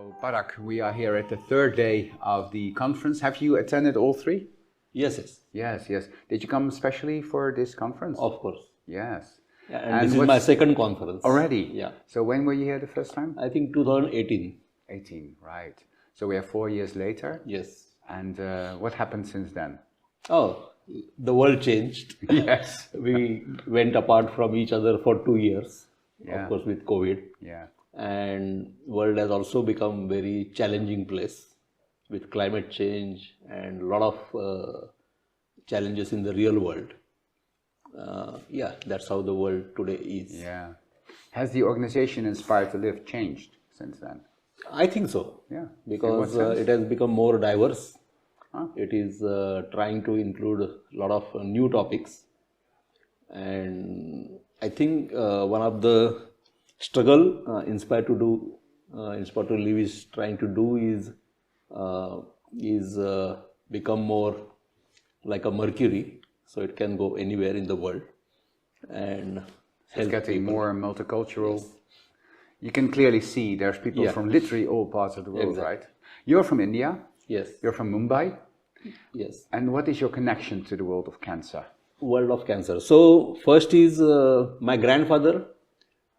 So, Parag, we are here at the third day of the conference. Have you attended all three? Yes. Yes. Did you come especially for this conference? Of course. Yes. Yeah, and this is my second conference. Already? Yeah. So when were you here the first time? I think 2018. 18, right. So we are 4 years later? Yes. And what happened since then? Oh, the world changed. Yes. We went apart from each other for 2 years, Yeah. of course with COVID. Yeah. And world has also become very challenging place with climate change and a lot of challenges in the real world. That's how the world today is. Yeah. Has the organization Inspired to Live changed since then? I think so. Yeah. Because it has become more diverse. It is trying to include a lot of new topics. And I think one of the struggle Inspired to Live is trying to do is become more like a mercury, so it can go anywhere in the world and it's getting more multicultural. Yes. You can clearly see there's people from literally all parts of the world, right? You're from India. Yes. You're from Mumbai. Yes. And what is your connection to the world of cancer? World of cancer. So first is my grandfather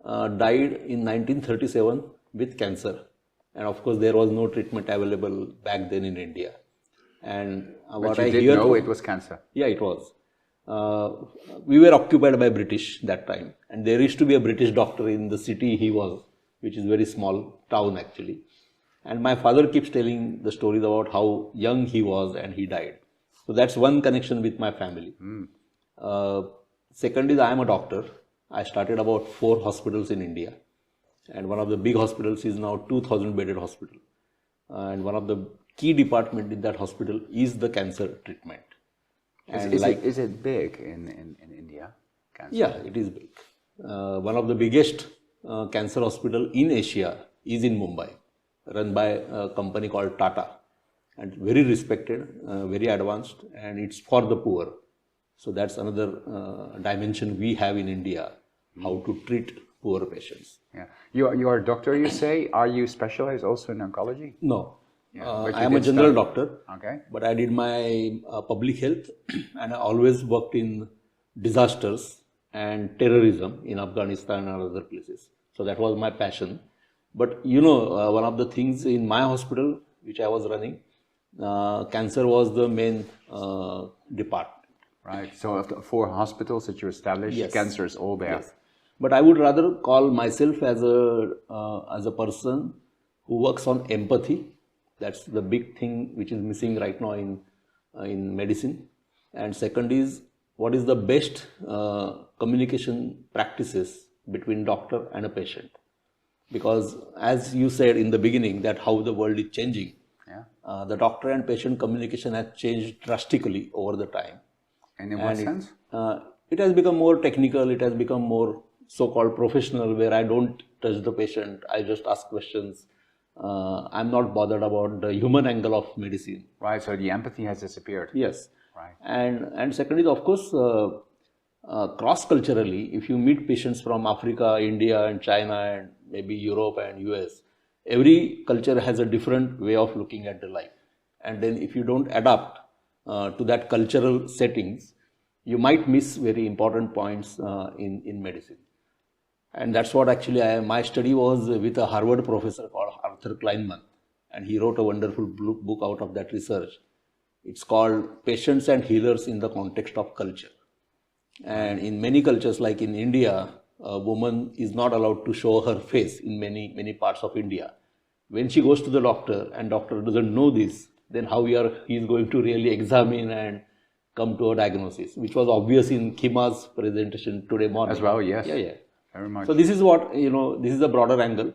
died in 1937 with cancer, and of course there was no treatment available back then in India. And what I did know it was cancer. Yeah, it was. We were occupied by British that time, and there used to be a British doctor in the city he was, which is very small town actually. And my father keeps telling the stories about how young he was and he died. So that's one connection with my family. Second is I am a doctor. I started about 4 hospitals in India, and one of the big hospitals is now 2,000 bedded hospital. And one of the key department in that hospital is the cancer treatment. And is it big in India? Cancer? Yeah, it is big. One of the biggest cancer hospital in Asia is in Mumbai, run by a company called Tata, and very respected, very advanced, and it's for the poor. So that's another dimension we have in India, how to treat poor patients. Yeah, you are a doctor, you say. Are you specialized also in oncology? No. I am a general doctor, okay. But I did my public health and I always worked in disasters and terrorism in Afghanistan and other places. So that was my passion. But one of the things in my hospital which I was running, cancer was the main department. Right. So of the 4 hospitals that you established, cancer is all there. Yes. But I would rather call myself as a person who works on empathy. That's the big thing which is missing right now in medicine. And second is, what is the best communication practices between doctor and a patient? Because as you said in the beginning, that how the world is changing, the doctor and patient communication has changed drastically over the time. And in what sense? It has become more technical, it has become more so-called professional, where I don't touch the patient, I just ask questions. I'm not bothered about the human angle of medicine. Right, so the empathy has disappeared. Yes. Right. And second is, of course, cross-culturally, if you meet patients from Africa, India and China and maybe Europe and US, every culture has a different way of looking at the life. And then if you don't adapt to that cultural settings, you might miss very important points in medicine. And that's what actually my study was with a Harvard professor called Arthur Kleinman, and he wrote a wonderful book out of that research. It's called Patients and Healers in the Context of Culture. And in many cultures, like in India, a woman is not allowed to show her face in many parts of India. When she goes to the doctor and doctor doesn't know this, then how he is going to really examine and come to a diagnosis, which was obvious in Khima's presentation today morning. As well, yes. Yeah. Very much. So this is what, this is the broader angle,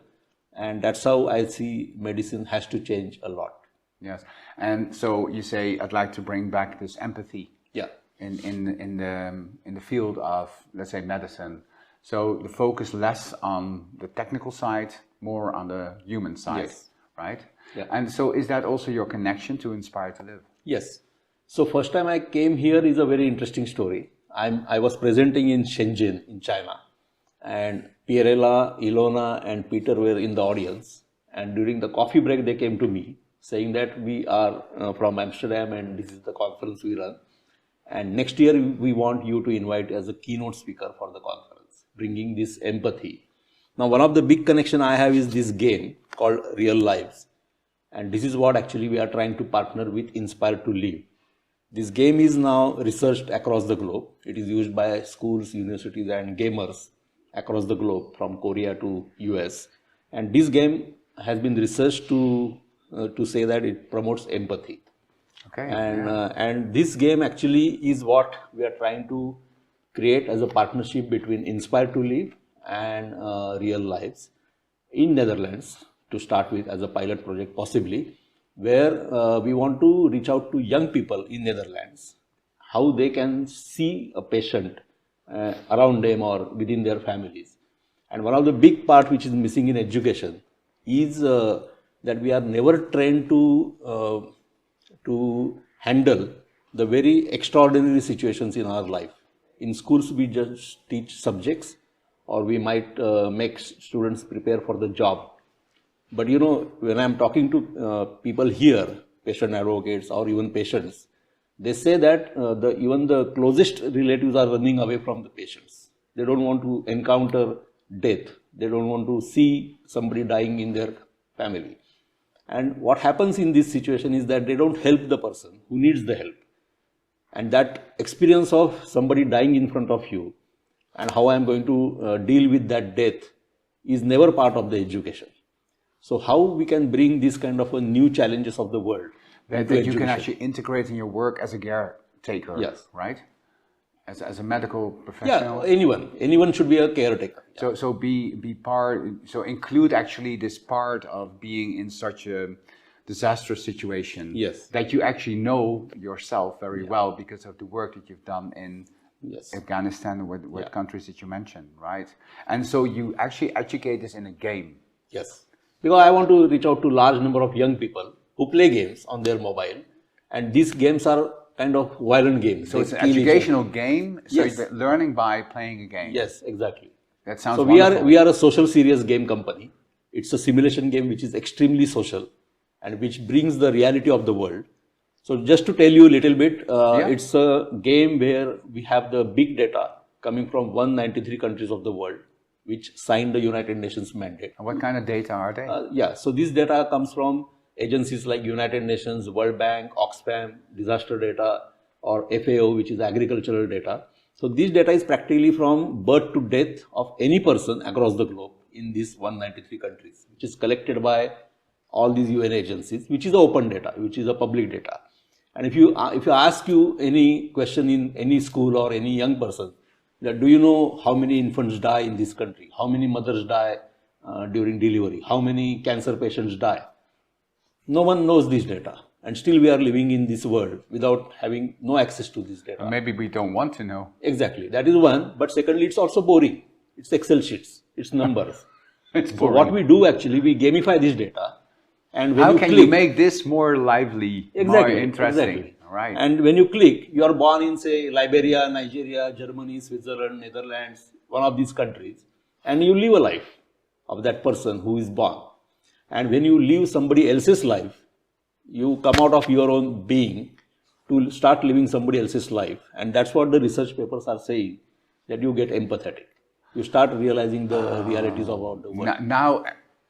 and that's how I see medicine has to change a lot. Yes. And so you say, I'd like to bring back this empathy. Yeah. In the field of, let's say, medicine. So the focus less on the technical side, more on the human side, right? Yeah. And so is that also your connection to Inspired to Live? Yes. So first time I came here is a very interesting story. I was presenting in Shenzhen in China, and Pierella, Ilona and Peter were in the audience, And during the coffee break, they came to me saying that we are from Amsterdam and this is the conference we run. And next year, we want you to invite as a keynote speaker for the conference, bringing this empathy. Now, one of the big connection I have is this game called Real Lives. And this is what actually we are trying to partner with Inspire to Live. This game is now researched across the globe. It is used by schools, universities and gamers across the globe from Korea to US. And this game has been researched to say that it promotes empathy. Okay. And this game actually is what we are trying to create as a partnership between Inspire to Live and Real Lives in Netherlands to start with as a pilot project possibly, where we want to reach out to young people in Netherlands, how they can see a patient around them or within their families. And one of the big part which is missing in education is that we are never trained to handle the very extraordinary situations in our life. In schools, we just teach subjects or we might make students prepare for the job. But you know, when I'm talking to people here, patient advocates or even patients, they say that even the closest relatives are running away from the patients. They don't want to encounter death. They don't want to see somebody dying in their family. And what happens in this situation is that they don't help the person who needs the help. And that experience of somebody dying in front of you and how I'm going to deal with that death is never part of the education. So how we can bring these kind of new challenges of the world that you can actually integrate in your work as a caretaker, yes, right? As a medical professional. Yeah, anyone should be a caretaker. So be part. So include actually this part of being in such a disastrous situation. Yes. That you actually know yourself very well because of the work that you've done in Afghanistan or what countries that you mentioned, right? And so you actually educate this in a game. Yes. Because I want to reach out to large number of young people who play games on their mobile, and these games are kind of violent games. So it's an educational game. So you're learning by playing a game. Yes, exactly. That sounds. So wonderful. we are a social serious game company. It's a simulation game which is extremely social and which brings the reality of the world. So just to tell you a little bit, it's a game where we have the big data coming from 193 countries of the world, which signed the United Nations mandate. And what kind of data are they? So this data comes from agencies like United Nations, World Bank, Oxfam, disaster data, or FAO, which is agricultural data. So this data is practically from birth to death of any person across the globe in these 193 countries, which is collected by all these UN agencies, which is open data, which is a public data. And if you ask you any question in any school or any young person, that do you know how many infants die in this country? How many mothers die during delivery? How many cancer patients die? No one knows this data, and still we are living in this world without having no access to this data. Or maybe we don't want to know. Exactly, that is one. But secondly, it's also boring. It's Excel sheets. It's numbers. It's so boring. what we do actually, we gamify this data, and when how you can click, you make this more lively, more interesting? Exactly. Right. And when you click, you are born in say Liberia, Nigeria, Germany, Switzerland, Netherlands, one of these countries, and you live a life of that person who is born. And when you live somebody else's life, you come out of your own being to start living somebody else's life. And that's what the research papers are saying, that you get empathetic. You start realizing the realities about the world. Now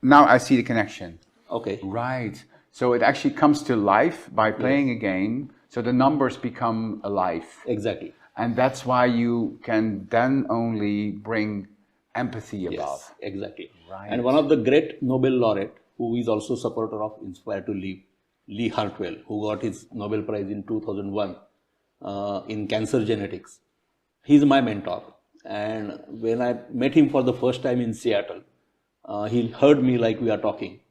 I see the connection. Okay. Right. So it actually comes to life by playing a game. So the numbers become alive. Exactly. And that's why you can then only bring empathy about. Yes, exactly. Right. And one of the great Nobel laureate, who is also supporter of Inspire to Live, Lee Hartwell, who got his Nobel Prize in 2001 in cancer genetics. He's my mentor. And when I met him for the first time in Seattle, he heard me like we are talking.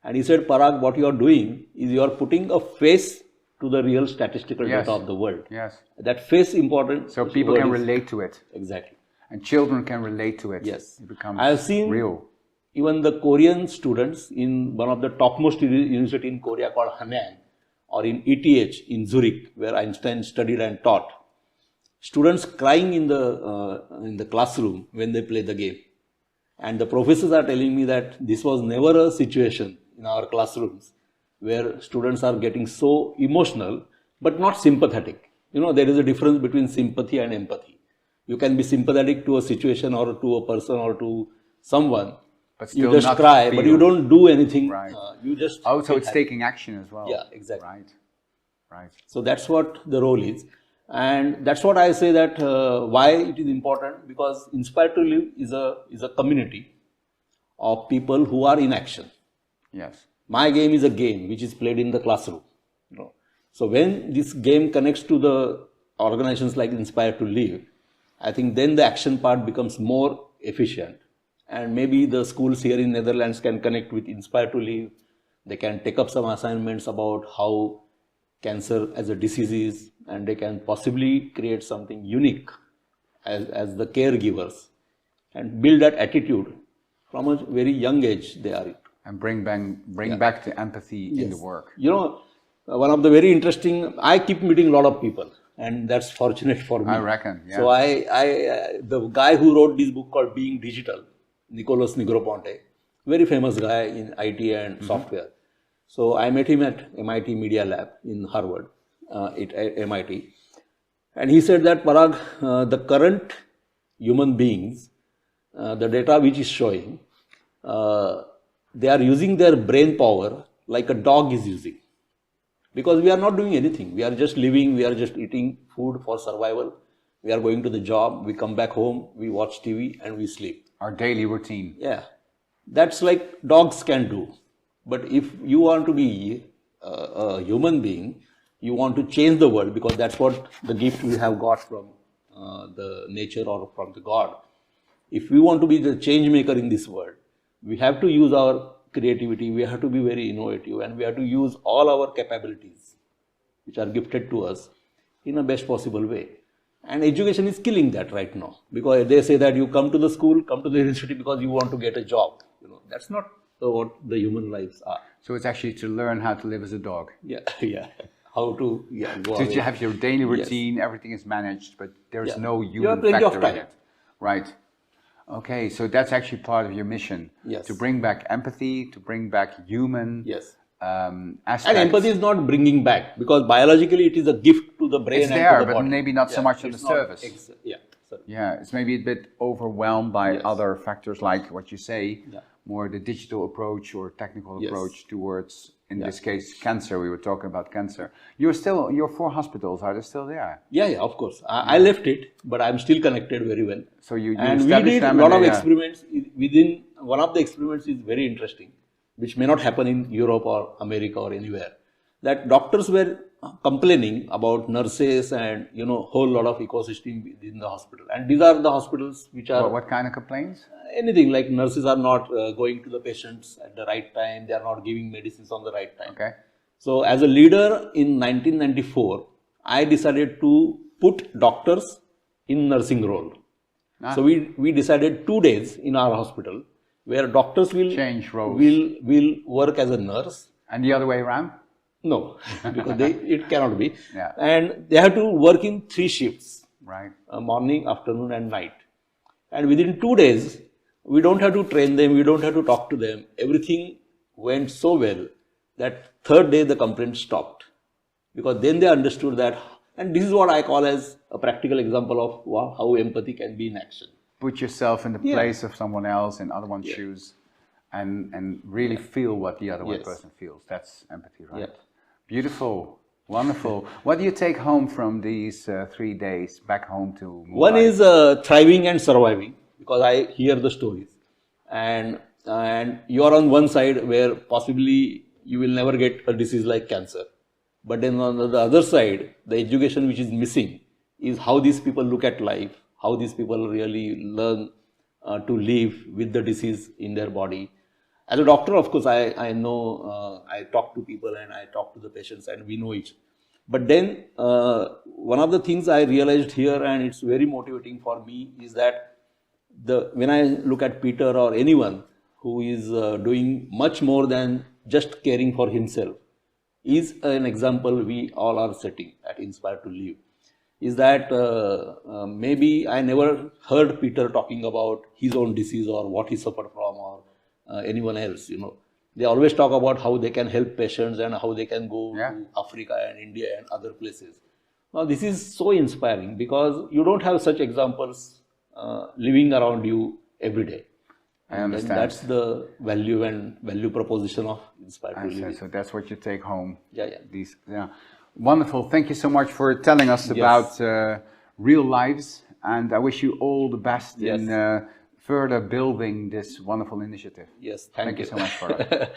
And he said, Parag, what you are doing is you are putting a face to the real statistical data of the world. Yes. That face important. So people can relate to it. Exactly. And children can relate to it. Yes. It becomes I have seen real. Even the Korean students in one of the topmost university in Korea called Daenen, or in ETH in Zurich, where Einstein studied and taught. Students crying in the classroom when they play the game. And the professors are telling me that this was never a situation in our classrooms where students are getting so emotional but not sympathetic. There is a difference between sympathy and empathy. You can be sympathetic to a situation or to a person or to someone. But you still just not cry, feel. but you don't do anything. Right. You just so it's taking action as well. Yeah, exactly. Right. So that's what the role is, and that's what I say that why it is important, because Inspire to Live is a community of people who are in action. Yes. My game is a game which is played in the classroom. So when this game connects to the organizations like Inspire to Live, I think then the action part becomes more efficient. And maybe the schools here in Netherlands can connect with Inspire to Live. They can take up some assignments about how cancer as a disease is, and they can possibly create something unique as the caregivers and build that attitude from a very young age they are in. And bring back the empathy in the work. One of the very interesting, I keep meeting a lot of people, and that's fortunate for me. I reckon, yeah. So the guy who wrote this book called Being Digital, Nicholas Negroponte, very famous guy in IT and software. So I met him at MIT Media Lab in Harvard, at MIT. And he said that, Parag, the current human beings, the data which is showing, they are using their brain power like a dog is using. Because we are not doing anything. We are just living, we are just eating food for survival. We are going to the job, we come back home, we watch TV and we sleep. Our daily routine. Yeah. That's like dogs can do. But if you want to be a human being, you want to change the world, because that's what the gift we have got from the nature or from the God. If we want to be the change maker in this world, we have to use our creativity, we have to be very innovative, and we have to use all our capabilities which are gifted to us in a best possible way. And education is killing that right now, because they say that you come to the school, come to the university because you want to get a job. That's not what the human lives are. So it's actually to learn how to live as a dog. Yeah. How to go away. You have your daily routine, everything is managed, but there's no human plenty factor of time. in it. Right. Okay, so that's actually part of your mission. Yes. To bring back empathy, to bring back human aspects. And empathy is not bringing back, because biologically it is a gift to the brain it's and there, to the but body. maybe not so much on the surface. Sorry. Yeah, it's maybe a bit overwhelmed by other factors, like what you say, more the digital approach or technical approach towards, in this case, cancer. We were talking about cancer. Your 4 hospitals, are they still there? Yeah, of course. I left it, but I'm still connected very well. So you and we did a lot of experiments. Within one of the experiments is very interesting, which may not happen in Europe or America or anywhere. That doctors were complaining about nurses and whole lot of ecosystem within the hospital. And these are the hospitals which are what kind of complaints? Anything like nurses are not going to the patients at the right time. They are not giving medicines on the right time. Okay. So as a leader in 1994, I decided to put doctors in nursing role. So we decided 2 days in our hospital where doctors will change roles. Will work as a nurse. And the other way around? No, because it cannot be. Yeah. And they have to work in 3 shifts. Right. Morning, afternoon and night. And within 2 days, we don't have to train them, we don't have to talk to them. Everything went so well that 3rd day the complaint stopped. Because then they understood that, and this is what I call as a practical example of how empathy can be in action. Put yourself in the place of someone else in other one's shoes and really feel what the other one person feels. That's empathy, right? Yeah. Beautiful. Wonderful. What do you take home from these 3 days back home to Mumbai? One is thriving and surviving, because I hear the stories. And you are on one side where possibly you will never get a disease like cancer. But then on the other side, the education which is missing is how these people look at life, how these people really learn to live with the disease in their body. As a doctor, of course, I know, I talk to people and I talk to the patients and we know each. But then one of the things I realized here, and it's very motivating for me, is that when I look at Peter or anyone who is doing much more than just caring for himself, is an example we all are setting at Inspire to Live. Is that maybe I never heard Peter talking about his own disease or what he suffered from or anyone else, They always talk about how they can help patients and how they can go Yeah. to Africa and India and other places. Now, this is so inspiring because you don't have such examples living around you every day. I understand. That's the value and value proposition of Inspired to Live. So that's what you take home. Yeah. Yeah. Wonderful. Thank you so much for telling us about real lives, and I wish you all the best in further building this wonderful initiative. Yes, thank you so much, Parag.